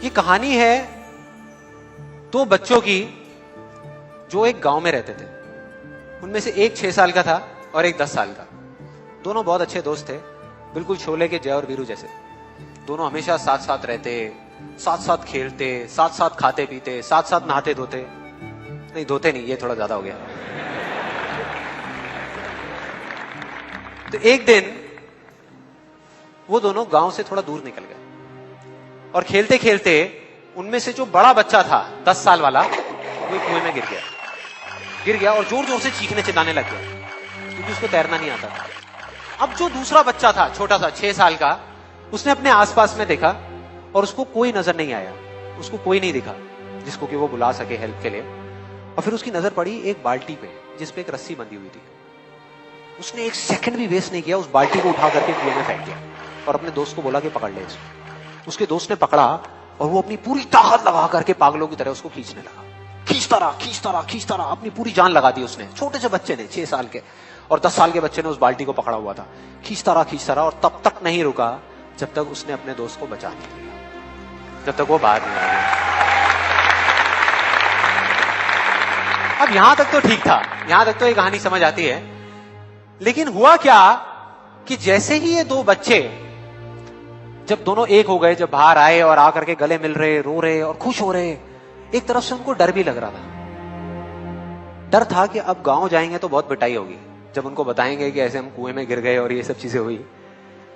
ये कहानी है दो बच्चों की जो एक गांव में रहते थे। उनमें से एक 6 साल का था और एक 10 साल का। दोनों बहुत अच्छे दोस्त थे, बिल्कुल शोले के जय और वीरू जैसे। दोनों हमेशा साथ साथ रहते, साथ साथ खेलते, साथ साथ खाते पीते, साथ साथ नहाते धोते। नहीं, धोते नहीं, ये थोड़ा ज्यादा हो गया। तो एक दिन वो दोनों गांव से थोड़ा दूर निकल गए और खेलते खेलते उनमें से जो बड़ा बच्चा था 10 साल वाला, वो कुएं में गिर गया और जोर जोर से चीखने चिल्लाने लग गया क्योंकि उसको तैरना नहीं आता था। अब जो दूसरा बच्चा था छोटा सा 6 साल का, उसने अपने आसपास में देखा और उसको कोई नजर नहीं आया, उसको कोई नहीं दिखा जिसको कि वो बुला सके हेल्प के लिए। और फिर उसकी नजर पड़ी एक बाल्टी पे जिसपे एक रस्सी बंधी हुई थी। उसने एक सेकंड भी वेस्ट नहीं किया, उस बाल्टी को उठा करके कुएं में फेंक दिया और अपने दोस्त को बोला कि पकड़ ले इसको। उसके दोस्त ने पकड़ा और वो अपनी पूरी ताकत लगा करके पागलों की तरह उसको खींचने लगा। खींचता रहा, अपनी पूरी जान लगा दी उसने। छोटे से बच्चे ने, 6 साल के और 10 साल के बच्चे ने उस बाल्टी को पकड़ा हुआ था। खींचता रहा और तब तक नहीं रुका जब तक उसने अपने दोस्त को बचा नहीं लिया, जब तक वो बाहर नहीं आया। अब यहां तक तो ठीक था, यहां तक तो ये कहानी समझ आती है। लेकिन हुआ क्या कि जैसे ही ये दो बच्चे जब दोनों एक हो गए, जब बाहर आए और आकर के गले मिल रहे, रो रहे और खुश हो रहे, एक तरफ से उनको डर भी लग रहा था। डर था कि अब गांव जाएंगे तो बहुत पिटाई होगी जब उनको बताएंगे कि ऐसे हम कुएं में गिर गए और ये सब चीजें हुई।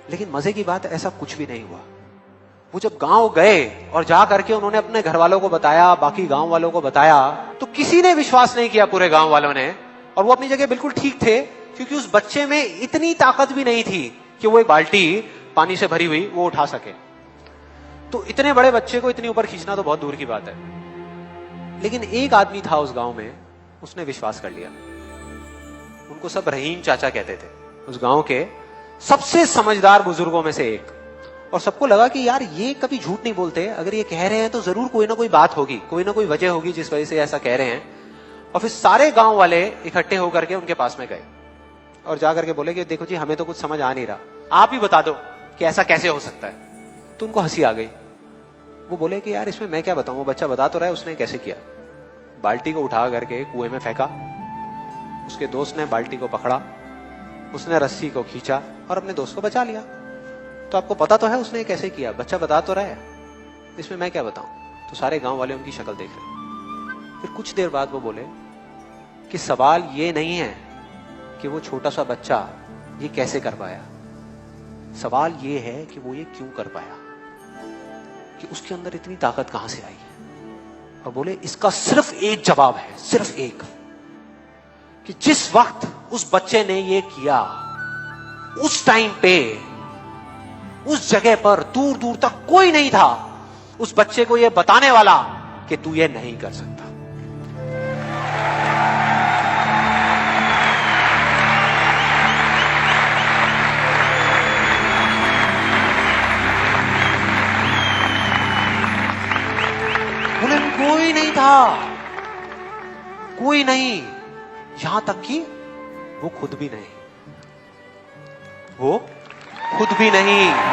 लेकिन मजे की बात, ऐसा कुछ भी नहीं हुआ। वो जब गांव गए और जा करके उन्होंने अपने घर वालों को बताया, बाकी गांव वालों को बताया, तो किसी ने विश्वास नहीं किया, पूरे गांव वालों ने। और वो अपनी जगह बिल्कुल ठीक थे क्योंकि उस बच्चे में इतनी ताकत भी नहीं थी कि वो एक बाल्टी पानी से भरी हुई वो उठा सके। तो इतने बड़े बच्चे को इतनी ऊपर खींचना तो बहुत दूर की बात है। लेकिन एक आदमी था उस गांव में, उसने विश्वास कर लिया। उनको सब रहीम चाचा कहते थे, उस गांव के सबसे समझदार बुजुर्गों में से एक। और सबको लगा कि यार ये कभी झूठ नहीं बोलते, अगर ये कह रहे हैं तो जरूर कोई ना कोई बात होगी, कोई ना कोई वजह होगी जिस वजह से ऐसा कह रहे हैं। और फिर सारे गांव वाले इकट्ठे होकर के उनके पास में गए और जाकर के बोले कि देखो जी, हमें तो कुछ समझ आ नहीं रहा, आप ही बता दो कि ऐसा कैसे हो सकता है। तो उनको हंसी आ गई। वो बोले कि यार इसमें मैं क्या बताऊं, वो बच्चा बता तो रहा है उसने कैसे किया। बाल्टी को उठा करके कुएं में फेंका, उसके दोस्त ने बाल्टी को पकड़ा, उसने रस्सी को खींचा और अपने दोस्त को बचा लिया। तो आपको पता तो है उसने कैसे किया, बच्चा बता तो रहा है, इसमें मैं क्या बताऊं। तो सारे गांव वाले उनकी शक्ल देख रहे। फिर कुछ देर बाद वो बोले कि सवाल ये नहीं है कि वो छोटा सा बच्चा ये कैसे कर पाया, सवाल ये है कि वो ये क्यों कर पाया, कि उसके अंदर इतनी ताकत कहां से आई। और बोले इसका सिर्फ एक जवाब है, सिर्फ एक, कि जिस वक्त उस बच्चे ने ये किया, उस टाइम पे उस जगह पर दूर दूर तक कोई नहीं था उस बच्चे को ये बताने वाला कि तू ये नहीं कर सकता। बोले कोई नहीं था, कोई नहीं, यहां तक कि वो खुद भी नहीं, वो खुद भी नहीं।